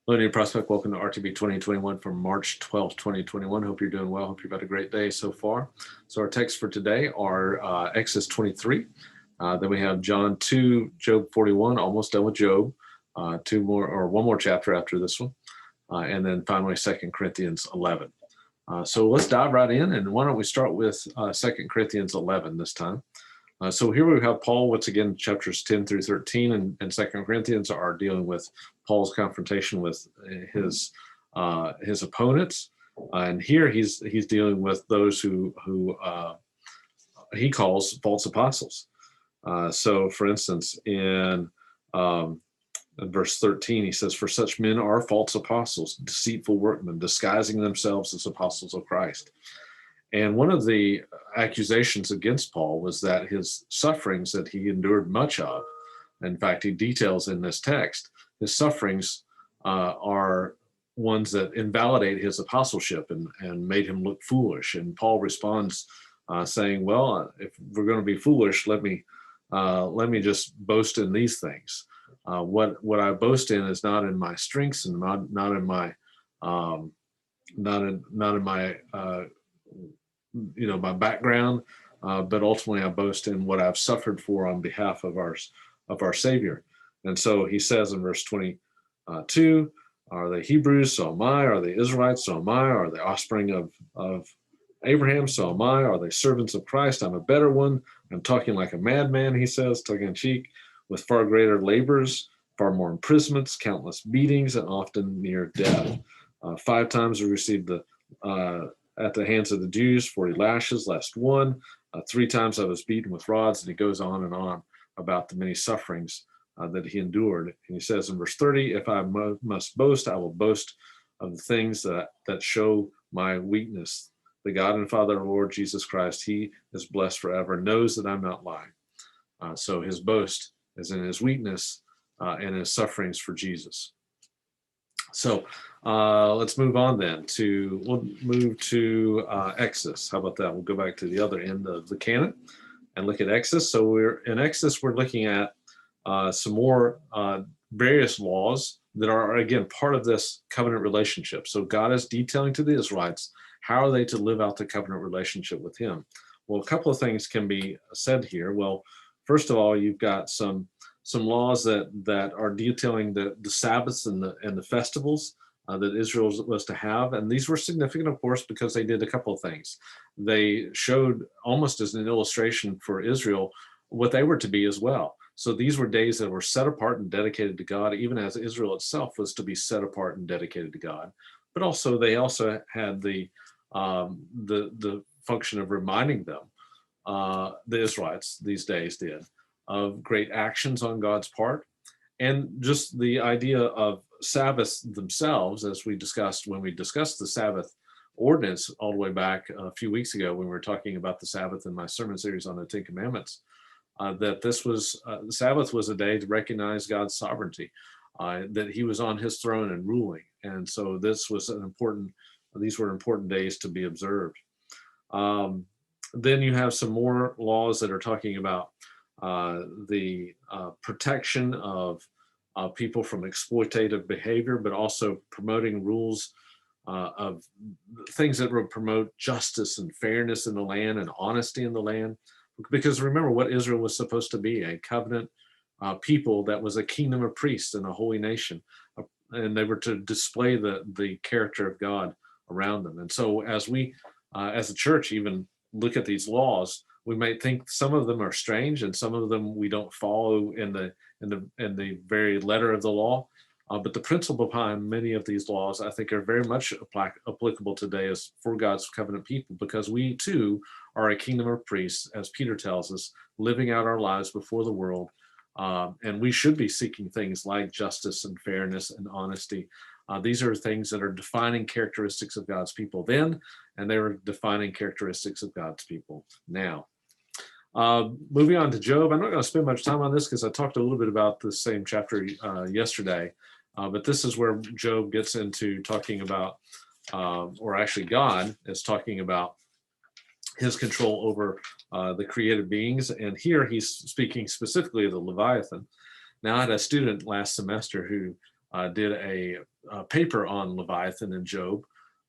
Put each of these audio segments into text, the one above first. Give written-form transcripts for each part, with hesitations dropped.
Hello, New Prospect. Welcome to RTB 2021 from March 12th, 2021. Hope you're doing well. Hope you've had a great day so far. So our texts for today are Exodus 23. Then we have John 2, Job 41, almost done with Job. One more chapter after this one. And then finally, 2 Corinthians 11. So let's dive right in. And why don't we start with 2 Corinthians 11 this time. So here we have Paul, once again, chapters 10 through 13 and 2 Corinthians are dealing with Paul's confrontation with his opponents. And here he's dealing with those who he calls false apostles. So for instance, in verse 13, he says, "For such men are false apostles, deceitful workmen, disguising themselves as apostles of Christ." And one of the accusations against Paul was that his sufferings that he endured much of, in fact, he details in this text, his sufferings are ones that invalidate his apostleship and made him look foolish. And Paul responds saying, well, if we're going to be foolish, let me just boast in these things. What I boast in is not in my strengths and not in my my background, but ultimately I boast in what I've suffered for on behalf of our Savior. And so he says in verse 22, "Are they Hebrews? So am I. Are they Israelites? So am I. Are they offspring of Abraham? So am I. Are they servants of Christ? I'm a better one. I'm talking like a madman," he says, tongue in cheek, "with far greater labors, far more imprisonments, countless beatings, and often near death. 5 times I received at the hands of the Jews 40 lashes, last one. 3 times I was beaten with rods," and he goes on and on about the many sufferings that he endured. And he says in verse 30, "If I must boast, I will boast of the things that show my weakness. The God and Father of Lord Jesus Christ, he is blessed forever, knows that I'm not lying." So his boast is in his weakness and his sufferings for Jesus. So let's move on then we'll move to Exodus. How about that? We'll go back to the other end of the canon and look at Exodus. So we're looking at some more various laws that are, again, part of this covenant relationship. So God is detailing to the Israelites, how are they to live out the covenant relationship with him? Well, a couple of things can be said here. Well, first of all, you've got some laws that are detailing the Sabbaths and the festivals that Israel was to have. And these were significant, of course, because they did a couple of things. They showed, almost as an illustration for Israel, what they were to be as well. So these were days that were set apart and dedicated to God, even as Israel itself was to be set apart and dedicated to God. But also, they also had the function of reminding them, the Israelites these days did, of great actions on God's part. And just the idea of Sabbaths themselves, as we discussed when we discussed the Sabbath ordinance all the way back a few weeks ago when we were talking about the Sabbath in my sermon series on the 10 Commandments, that this was, the Sabbath was a day to recognize God's sovereignty, that he was on his throne and ruling. And so these were important days to be observed. Then you have some more laws that are talking about the protection of people from exploitative behavior, but also promoting rules of things that would promote justice and fairness in the land and honesty in the land. Because remember what Israel was supposed to be, a covenant people that was a kingdom of priests and a holy nation. And they were to display the character of God around them. And so as we, as a church, even look at these laws, we might think some of them are strange and some of them we don't follow in the very letter of the law. But the principle behind many of these laws, I think, are very much applicable today as for God's covenant people, because we too are a kingdom of priests, as Peter tells us, living out our lives before the world. And we should be seeking things like justice and fairness and honesty. These are things that are defining characteristics of God's people then, and they were defining characteristics of God's people now. Moving on to Job. I'm not going to spend much time on this because I talked a little bit about the same chapter yesterday. But this is where Job gets into talking about, or actually God is talking about his control over the created beings. And here he's speaking specifically of the Leviathan. Now, I had a student last semester who did paper on Leviathan and Job.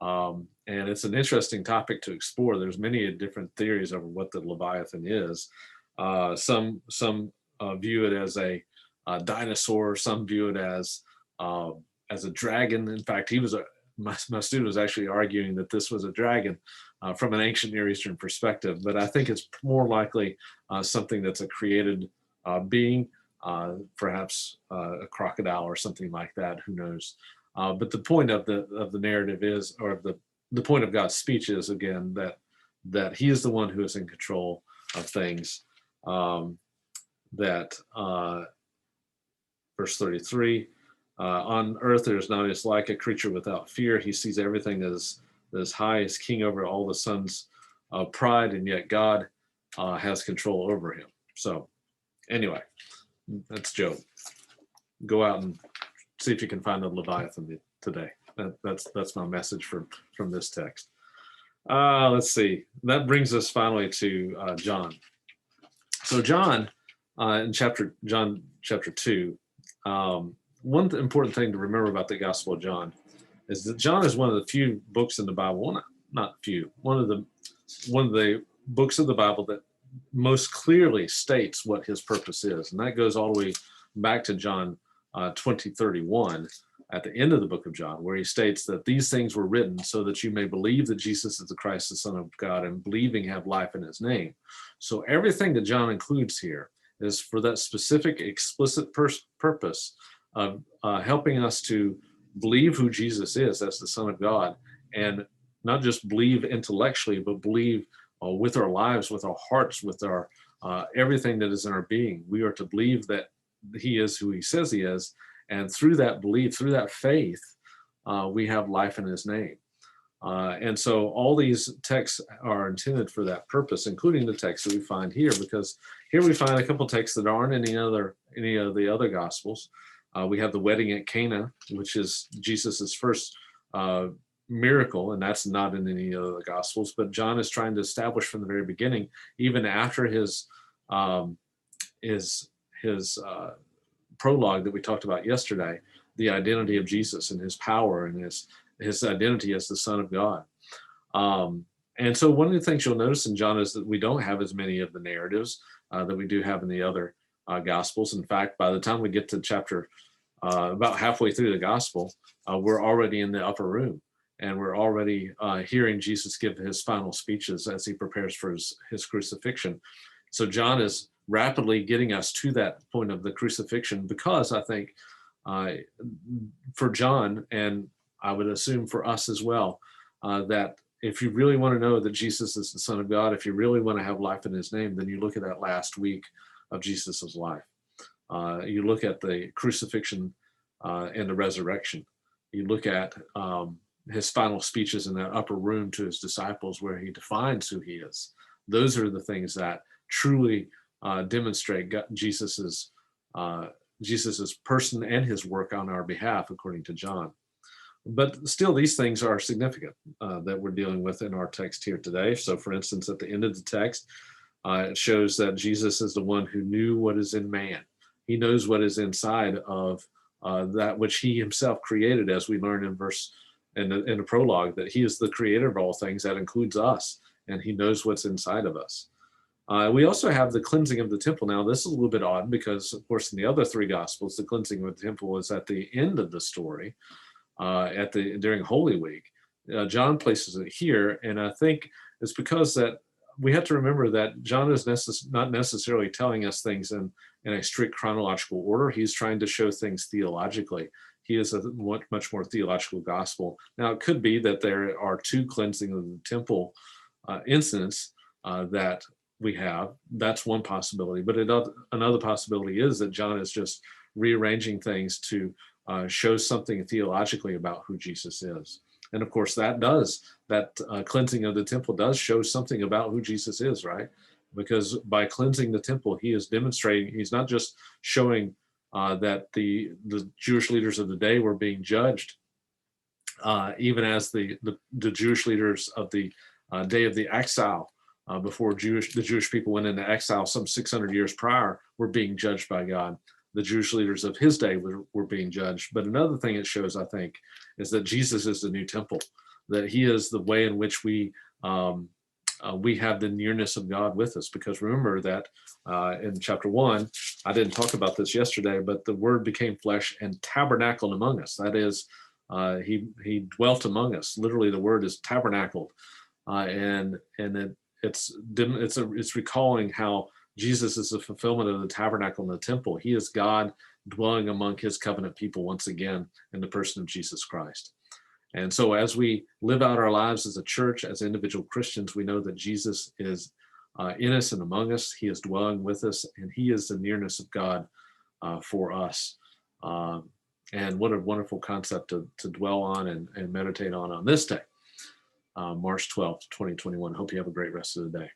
And it's an interesting topic to explore. There's many different theories over what the Leviathan is. Some view it as a dinosaur. Some view it as a dragon. In fact, my student was actually arguing that this was a dragon from an ancient Near Eastern perspective. But I think it's more likely something that's a created being, perhaps a crocodile or something like that. Who knows? But the point of the narrative is, or the point of God's speech is, again, that He is the one who is in control of things. That verse 33, on earth there is not as like a creature without fear. He sees everything that is high, is king over all the sons of pride, and yet God has control over him. So anyway, that's Job. Go out and see if you can find the Leviathan today. That's my message from this text. Let's see. That brings us finally to John. So John, in John chapter 2, one important thing to remember about the Gospel of John is that John is one of the few books in the Bible. Well, not few. One of the books of the Bible that most clearly states what his purpose is, and that goes all the way back to John 20:31 at the end of the book of John, where he states that these things were written so that you may believe that Jesus is the Christ, the Son of God, and believing have life in his name. So everything that John includes here is for that specific, explicit purpose of helping us to believe who Jesus is as the Son of God, and not just believe intellectually, but believe with our lives, with our hearts, with our everything that is in our being. We are to believe that he is who he says he is, and through that belief, through that faith, we have life in his name. And so all these texts are intended for that purpose, including the text that we find here, because here we find a couple texts that aren't in any of the other Gospels. We have the wedding at Cana, which is Jesus's first miracle, and that's not in any of the Gospels. But John is trying to establish from the very beginning, even after his prologue that we talked about yesterday, the identity of Jesus and his power and his identity as the Son of God. And so one of the things you'll notice in John is that we don't have as many of the narratives that we do have in the other Gospels. In fact, by the time we get to chapter about halfway through the Gospel, we're already in the upper room, and we're already hearing Jesus give his final speeches as he prepares for his crucifixion. So John is rapidly getting us to that point of the crucifixion, because I think for John, and I would assume for us as well, that if you really want to know that Jesus is the Son of God, if you really want to have life in his name, then you look at that last week of Jesus's life. You look at the crucifixion and the resurrection. You look at his final speeches in that upper room to his disciples, where he defines who he is. Those are the things that truly demonstrate Jesus's person and his work on our behalf, according to John. But still, these things are significant that we're dealing with in our text here today. So, for instance, at the end of the text, it shows that Jesus is the one who knew what is in man. He knows what is inside of that which he himself created, as we learn in the prologue, that he is the creator of all things. That includes us, and he knows what's inside of us. We also have the cleansing of the temple. Now, this is a little bit odd because, of course, in the other three Gospels, the cleansing of the temple is at the end of the story, during Holy Week. John places it here, and I think it's because that we have to remember that John is not necessarily telling us things in a strict chronological order. He's trying to show things theologically. He is a much more theological gospel. Now, it could be that there are two cleansing of the temple incidents that we have. That's one possibility. But another possibility is that John is just rearranging things to show something theologically about who Jesus is. And of course, that cleansing of the temple does show something about who Jesus is, right? Because by cleansing the temple, he is demonstrating, he's not just showing that the Jewish leaders of the day were being judged, even as the Jewish leaders of the day of the exile, before the Jewish people went into exile some 600 years prior, were being judged by God. the Jewish leaders of his day were being judged. But another thing it shows, I think, is that Jesus is the new temple, that he is the way in which we have the nearness of God with us. Because remember that in chapter 1, I didn't talk about this yesterday, but the word became flesh and tabernacled among us. That is, he dwelt among us. Literally, the word is tabernacled, and it's recalling how Jesus is the fulfillment of the tabernacle in the temple. He is God dwelling among his covenant people once again in the person of Jesus Christ. And so as we live out our lives as a church, as individual Christians, we know that Jesus is in us and among us. He is dwelling with us, and he is the nearness of God for us. And what a wonderful concept to dwell on and meditate on this day, March 12th, 2021. Hope you have a great rest of the day.